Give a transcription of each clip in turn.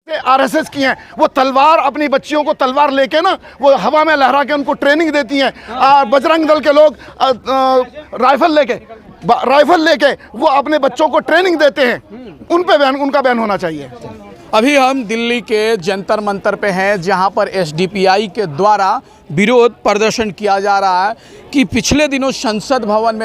RSS की हैं, वो तलवार अपनी बच्चियों को तलवार लेके ना वो हवा में लहरा के उनको ट्रेनिंग देती हैं। बजरंग दल के लोग राइफल लेके वो अपने बच्चों को ट्रेनिंग देते हैं। उन पे बैन, उनका बैन होना चाहिए। अभी हम दिल्ली के जंतर मंतर पे हैं, जहां पर एसडीपीआई के द्वारा विरोध प्रदर्शन किया जा रहा है कि पिछले दिनों संसद भवन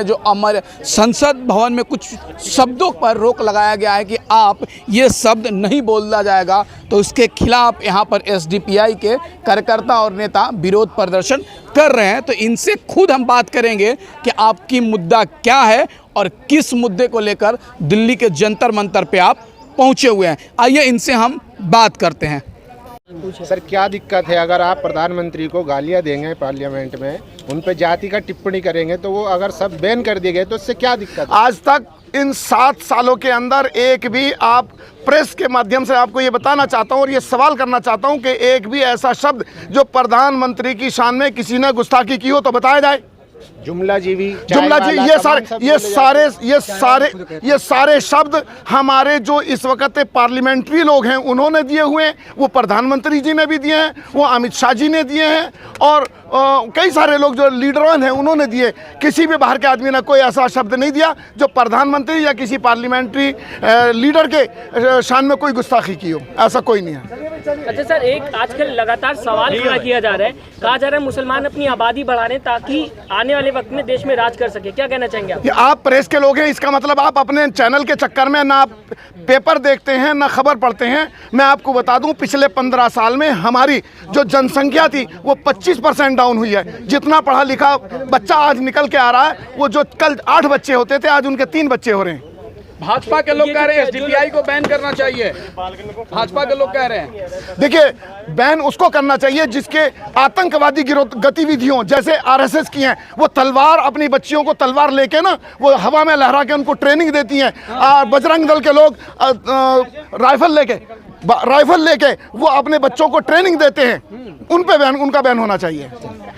में कुछ शब्दों पर रोक लगाया गया है कि आप ये शब्द नहीं बोला जाएगा। तो उसके खिलाफ यहाँ पर एसडीपीआई के कार्यकर्ता और नेता विरोध प्रदर्शन कर रहे हैं। तो इनसे खुद हम बात करेंगे कि आपकी मुद्दा क्या है और किस मुद्दे को लेकर दिल्ली के जंतर मंतर पे आप पहुंचे हुए हैं। आइए इनसे हम बात करते हैं। सर, क्या दिक्कत है? अगर आप प्रधानमंत्री को गालियां देंगे पार्लियामेंट में, उन पे जाति का टिप्पणी करेंगे, तो वो अगर सब बैन कर दिए गए तो इससे क्या दिक्कत है? आज तक इन 7 सालों के अंदर एक भी, आप प्रेस के माध्यम से आपको ये बताना चाहता हूँ और ये सवाल करना चाहता हूँ कि एक भी ऐसा शब्द जो प्रधानमंत्री की शान में किसी ने गुस्ताखी की हो तो बताया जाए। जुमला जी, ये सारे शब्द हमारे जो इस वक्त पार्लियामेंट्री लोग हैं उन्होंने दिए हुए हैं, वो प्रधानमंत्री जी ने भी दिए हैं, वो अमित शाह जी ने दिए हैं और कई सारे लोग जो लीडर हैं उन्होंने दिए। किसी भी बाहर के आदमी ने कोई ऐसा शब्द नहीं दिया जो प्रधानमंत्री या किसी पार्लियामेंट्री लीडर के शान में कोई गुस्ताखी की हो, ऐसा कोई नहीं है। अच्छा सर, एक आजकल लगातार सवाल खड़ा किया जा रहा है, कहा जा रहा है मुसलमान अपनी आबादी बढ़ा रहे हैं ताकि आने वाले वक्त में देश में राज कर सके, क्या कहना चाहेंगे आप? आप प्रेस के लोग हैं, इसका मतलब आप अपने चैनल के चक्कर में ना पेपर देखते हैं ना खबर पढ़ते हैं। मैं आपको बता दूं, पिछले 15 साल में हमारी जो जनसंख्या थी वो 25% डाउन हुई है। जितना पढ़ा लिखा बच्चा आज निकल के आ रहा है, वो जो कल 8 बच्चे होते थे आज उनके 3 बच्चे हो रहे हैं। भाजपा के लोग कह रहे हैं एसडीपीआई को बैन करना चाहिए। भाजपा के लोग कह रहे हैं, देखिए, बैन उसको करना चाहिए जिसके आतंकवादी गतिविधियों जैसे आरएसएस की हैं, वो तलवार अपनी बच्चियों को तलवार लेके ना वो हवा में लहरा के उनको ट्रेनिंग देती हैं। बजरंग दल के लोग राइफल लेके वो अपने बच्चों को ट्रेनिंग देते हैं। उन पे बैन, उनका बैन होना चाहिए।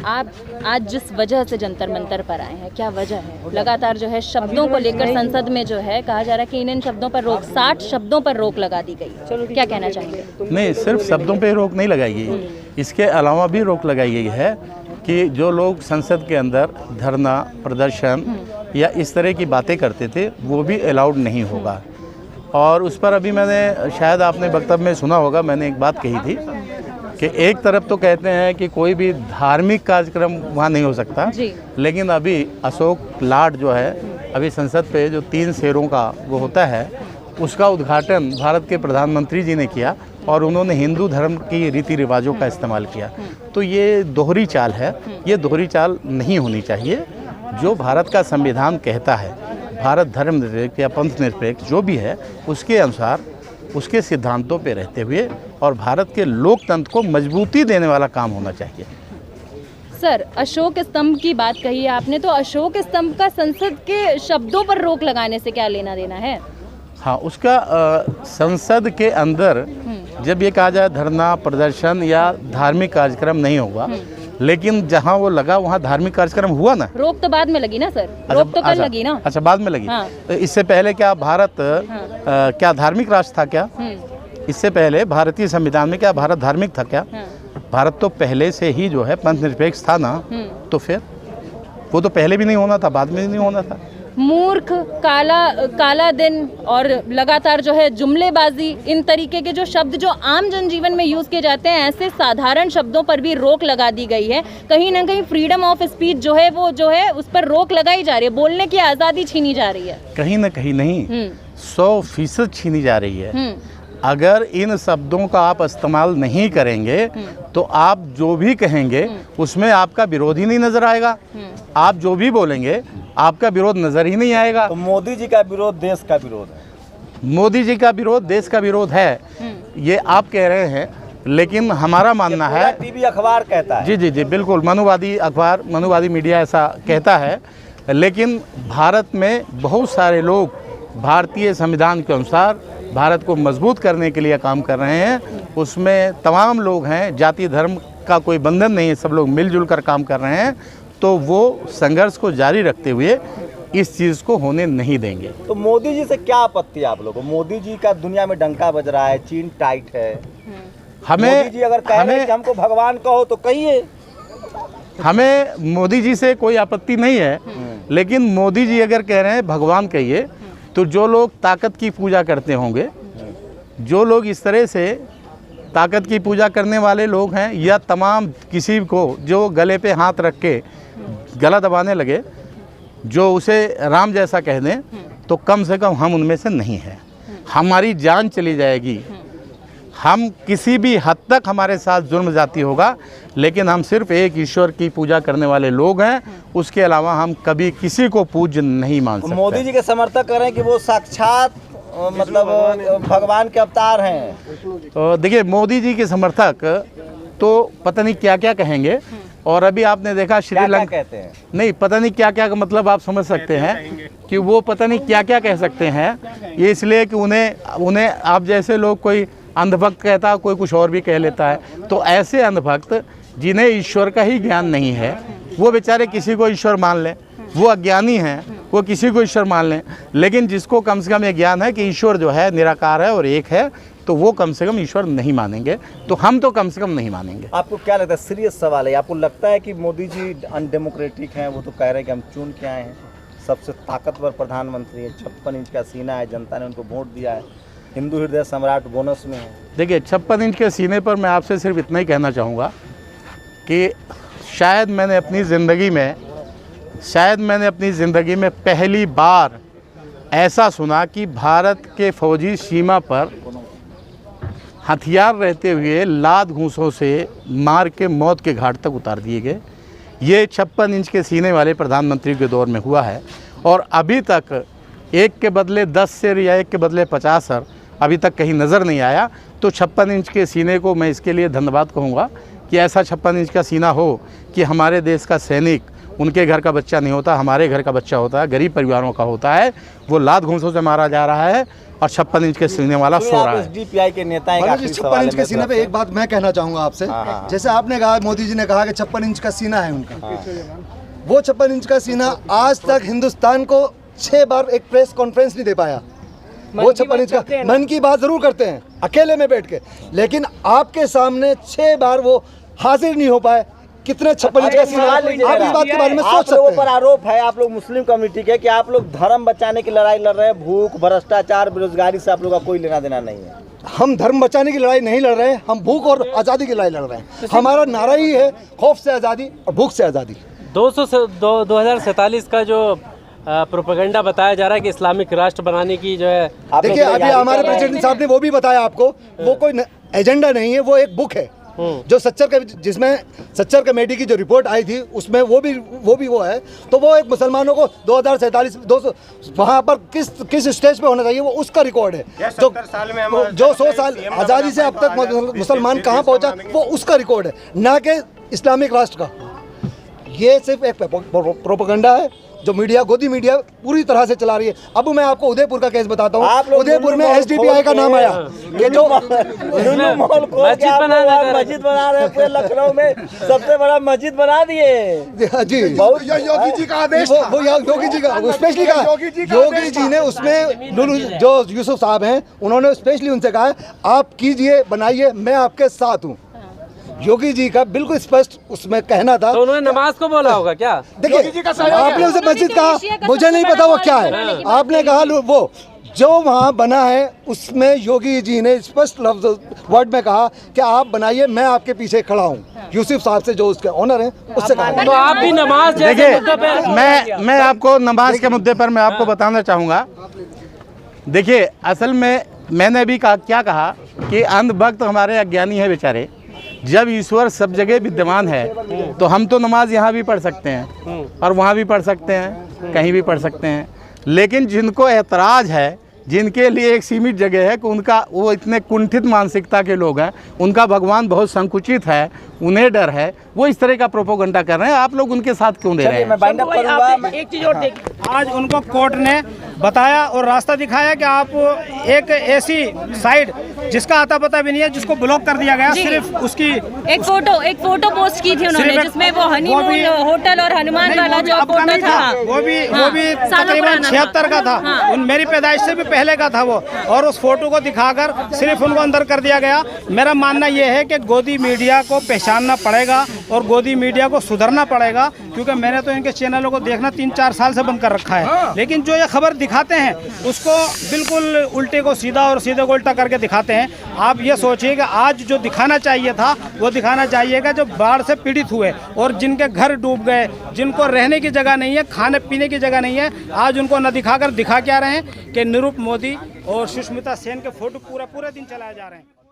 आप आज जिस वजह से जंतर मंतर पर आए हैं, क्या वजह है? लगातार जो है शब्दों को लेकर संसद में जो है कहा जा रहा है कि इन शब्दों पर रोक, 60 शब्दों पर रोक लगा दी गई, क्या कहना चाहेंगे? नहीं, सिर्फ शब्दों पे रोक नहीं लगाई गई, इसके अलावा भी रोक लगाई गई है कि जो लोग संसद के अंदर धरना प्रदर्शन या इस तरह की बातें करते थे वो भी अलाउड नहीं होगा। और उस पर अभी मैंने, शायद आपने वक्तव्य में सुना होगा, मैंने एक बात कही थी कि एक तरफ तो कहते हैं कि कोई भी धार्मिक कार्यक्रम वहाँ नहीं हो सकता, लेकिन अभी अशोक लाड जो है, अभी संसद पे जो 3 शेरों का वो होता है, उसका उद्घाटन भारत के प्रधानमंत्री जी ने किया और उन्होंने हिंदू धर्म की रीति रिवाजों का इस्तेमाल किया। तो ये दोहरी चाल है, ये दोहरी चाल नहीं होनी चाहिए। जो भारत का संविधान कहता है, भारत धर्मनिरपेक्ष या पंथ निरपेक्ष जो भी है, उसके अनुसार उसके सिद्धांतों पे रहते हुए और भारत के लोकतंत्र को मजबूती देने वाला काम होना चाहिए। सर, अशोक स्तंभ की बात कही है आपने, तो अशोक स्तंभ का संसद के शब्दों पर रोक लगाने से क्या लेना देना है? हाँ, उसका संसद के अंदर जब ये कहा जाए धरना प्रदर्शन या धार्मिक कार्यक्रम नहीं होगा, लेकिन जहाँ वो लगा वहाँ धार्मिक कार्यक्रम हुआ ना। रोक तो बाद में लगी ना सर, रोक तो कल लगी ना। अच्छा, बाद में लगी। हाँ। तो इससे पहले क्या भारत क्या धार्मिक राष्ट्र था क्या? इससे पहले भारतीय संविधान में क्या भारत धार्मिक था क्या? भारत तो पहले से ही जो है पंथ निरपेक्ष था ना। तो फिर वो तो पहले भी नहीं होना था, बाद में भी नहीं होना था। मूर्ख, काला दिन और लगातार जो है जुमलेबाजी, इन तरीके के जो शब्द जो आम जनजीवन में यूज किए जाते हैं, ऐसे साधारण शब्दों पर भी रोक लगा दी गई है। कहीं ना कहीं फ्रीडम ऑफ स्पीच जो है वो जो है उस पर रोक लगाई जा रही है, बोलने की आज़ादी छीनी जा रही है। कहीं ना कहीं नहीं, 100% छीनी जा रही है। अगर इन शब्दों का आप इस्तेमाल नहीं करेंगे तो आप जो भी कहेंगे उसमें आपका विरोध ही नहीं नजर आएगा। आप जो भी बोलेंगे आपका विरोध नजर ही नहीं आएगा। तो मोदी जी का विरोध देश का विरोध है। मोदी जी का विरोध देश का विरोध है, ये आप कह रहे हैं, लेकिन हमारा मानना है, टीवी अखबार कहता है। जी, बिल्कुल, मनुवादी अखबार, मनुवादी मीडिया ऐसा कहता है। लेकिन भारत में बहुत सारे लोग भारतीय संविधान के अनुसार भारत को मजबूत करने के लिए काम कर रहे हैं। उसमें तमाम लोग हैं, जाति धर्म का कोई बंधन नहीं है, सब लोग मिलजुल कर काम कर रहे हैं। तो वो संघर्ष को जारी रखते हुए इस चीज़ को होने नहीं देंगे। तो मोदी जी से क्या आपत्ति है आप लोगों को? मोदी जी का दुनिया में डंका बज रहा है, चीन टाइट है। मोदी जी अगर कह रहे हैं कि हमको भगवान कहो तो कहिए। हमें मोदी जी से कोई आपत्ति नहीं है, लेकिन मोदी जी अगर कह रहे हैं भगवान कहिए, तो जो लोग ताकत की पूजा करते होंगे, जो लोग इस तरह से ताकत की पूजा करने वाले लोग हैं, या तमाम किसी को जो गले पे हाथ रख के गला दबाने लगे, जो उसे राम जैसा कह दें, तो कम से कम हम उनमें से नहीं हैं। हमारी जान चली जाएगी, हम किसी भी हद तक हमारे साथ जुर्म जाती होगा, लेकिन हम सिर्फ एक ईश्वर की पूजा करने वाले लोग हैं, उसके अलावा हम कभी किसी को पूज्य नहीं मान सकते। मोदी जी के समर्थक कर रहे हैं कि वो साक्षात मतलब भगवान के अवतार हैं। देखिए, मोदी जी के समर्थक तो पता नहीं क्या क्या कहेंगे, और अभी आपने देखा श्रीलंका कहते हैं, नहीं पता नहीं क्या क्या का मतलब आप समझ सकते हैं कि वो पता नहीं क्या क्या कह सकते हैं। ये इसलिए कि उन्हें आप जैसे लोग, कोई अंधभक्त कहता है, कोई कुछ और भी कह लेता है। तो ऐसे अंधभक्त जिन्हें ईश्वर का ही ज्ञान नहीं है, वो बेचारे किसी को ईश्वर मान लें, वो अज्ञानी हैं, वो किसी को ईश्वर मान लें। लेकिन जिसको कम से कम ये ज्ञान है कि ईश्वर जो है निराकार है और एक है, तो वो कम से कम ईश्वर नहीं मानेंगे, तो हम तो कम से कम नहीं मानेंगे। आपको क्या लगता है, सीरियस सवाल है, आपको लगता है कि मोदी जी अनडेमोक्रेटिक हैं? वो तो कह रहे हैं कि हम चुन के आए हैं, सबसे ताकतवर प्रधानमंत्री है, 56 इंच का सीना है, जनता ने उनको वोट दिया है, हिंदू हृदय सम्राट बोनस में है। देखिए, 56 इंच के सीने पर मैं आपसे सिर्फ इतना ही कहना चाहूँगा कि शायद मैंने अपनी ज़िंदगी में पहली बार ऐसा सुना कि भारत के फौजी सीमा पर हथियार रहते हुए लात घूंसों से मार के मौत के घाट तक उतार दिए गए। ये 56 इंच के सीने वाले प्रधानमंत्री के दौर में हुआ है, और अभी तक एक के बदले 10 सिर या एक के बदले 50 सर अभी तक कहीं नज़र नहीं आया। तो 56 इंच के सीने को मैं इसके लिए धन्यवाद कहूँगा कि ऐसा 56 इंच का सीना हो कि हमारे देश का सैनिक, उनके घर का बच्चा नहीं होता, हमारे घर का बच्चा होता है, गरीब परिवारों का होता है, वो लात घूंसों से मारा जा रहा है और 56 इंच के सीने वाला सो रहा है। एसडीपीआई के नेता हैं। 56 इंच के सीने पे एक बात मैं कहना चाहूँगा आपसे, जैसे आपने कहा, मोदी जी ने कहा कि 56 इंच का सीना है उनका, वो 56 इंच का सीना आज तक हिंदुस्तान को 6 बार एक प्रेस कॉन्फ्रेंस नहीं दे पाया। वो 56 इंच का मन की बात जरूर करते हैं अकेले में बैठ के, लेकिन आपके सामने 6 बार वो हाजिर नहीं हो पाए। कितने 56 इंच का सीना, आप इस बात के बारे में सोच सकते हैं। आप लोगों पर आरोप है, आप लोग मुस्लिम कम्युनिटी के, कि आप लोग धर्म बचाने की लड़ाई लड़ रहे हैं, भूख, भ्रष्टाचार, बेरोजगारी से आप लोगों का कोई लेना देना नहीं है। हम धर्म बचाने की लड़ाई नहीं लड़ रहे हैं, हम भूख और आज़ादी की लड़ाई लड़ रहे हैं। हमारा नारा ही है खौफ से आज़ादी और भूख से आज़ादी। 2047 का जो प्रोपेगेंडा बताया जा रहा है कि इस्लामिक राष्ट्र बनाने की जो है, देखिए अभी हमारे प्रेसिडेंट साहब ने वो भी बताया आपको, वो कोई एजेंडा नहीं है, वो एक बुक है जो जिसमें सच्चर कमेटी की जो रिपोर्ट आई थी, उसमें वो भी है। तो वो एक मुसलमानों को 2047 वहाँ पर किस स्टेज पे होना चाहिए, वो उसका रिकॉर्ड है। जो 100 साल आज़ादी से अब तक मुसलमान कहाँ पहुँचा, वो उसका रिकॉर्ड है, ना कि इस्लामिक राष्ट्र का। ये सिर्फ एक प्रोपेगेंडा है जो गोदी मीडिया पूरी तरह से चला रही है। अब मैं आपको उदयपुर का केस बताता हूँ। उदयपुर में एसडीपीआई का नाम आया कि जो मस्जिद बना रहे हैं, लखनऊ में सबसे बड़ा मस्जिद बना दिए जी, योगी जी का आदेश था। वो योगी जी का स्पेशली कहा, योगी जी ने उसमें जो यूसुफ साहब हैं, उन्होंने स्पेशली उनसे कहा आप कीजिए, बनाइए, मैं आपके साथ हूँ। योगी जी का बिल्कुल स्पष्ट उसमें कहना था। तो उन्होंने नमाज को बोला होगा क्या? देखिए, आपने उसे मस्जिद कहा, मुझे नहीं पता वो क्या है। आपने कहा वो जो वहाँ बना है, उसमें योगी जी ने स्पष्ट लफ्ज वर्ड में कहा कि आप बनाइए, मैं आपके पीछे खड़ा हूँ। यूसुफ साहब से जो उसके ऑनर हैं, उससे कहा। तो आप भी नमाज, देखिए, मैं आपको नमाज के मुद्दे पर मैं आपको बताना चाहूँगा। देखिए, असल में मैंने भी क्या कहा कि अंधभक्त हमारे अज्ञानी है बेचारे। जब ईश्वर सब जगह विद्यमान है, तो हम तो नमाज यहाँ भी पढ़ सकते हैं और वहाँ भी पढ़ सकते हैं, कहीं भी पढ़ सकते हैं। लेकिन जिनको ऐतराज़ है, जिनके लिए एक सीमित जगह है कि वो इतने कुंठित मानसिकता के लोग हैं, उनका भगवान बहुत संकुचित है, उन्हें डर है, वो इस तरह का प्रोपोगंडा कर रहे हैं। आप लोग उनके साथ क्यों दे रहे हैं? मैं बाइंड अप करूंगा। एक चीज और देखिए, आज उनको कोर्ट ने बताया और रास्ता दिखाया कि आप एक ऐसी साइड जिसका आता पता भी नहीं है, जिसको ब्लॉक कर दिया गया, सिर्फ उसकी एक फोटो पोस्ट की थी उन्होंने जिसमें वो हनीमून होटल और हनुमान वाला जो फोटो था वो भी तकरीबन 76 का था, मेरी पैदाइश से भी पहले का था वो, और उस फोटो को दिखाकर सिर्फ उनको अंदर कर दिया गया। मेरा मानना ये है कि गोदी मीडिया को पहचानना पड़ेगा और गोदी मीडिया को सुधरना पड़ेगा, क्योंकि मैंने तो इनके चैनलों को देखना 3-4 साल से बंद कर रखा है, लेकिन जो ये खबर दिखाते हैं उसको बिल्कुल उल्टे को सीधा और सीधे को उल्टा करके दिखाते हैं। आप ये सोचिए कि आज जो दिखाना चाहिए था वो दिखाना चाहिएगा जो बाढ़ से पीड़ित हुए और जिनके घर डूब गए, जिनको रहने की जगह नहीं है, खाने पीने की जगह नहीं है, आज उनको न दिखाकर दिखा क्या रहे हैं कि निरुप मोदी और सुष्मिता सेन के फोटो पूरे दिन चलाए जा रहे हैं।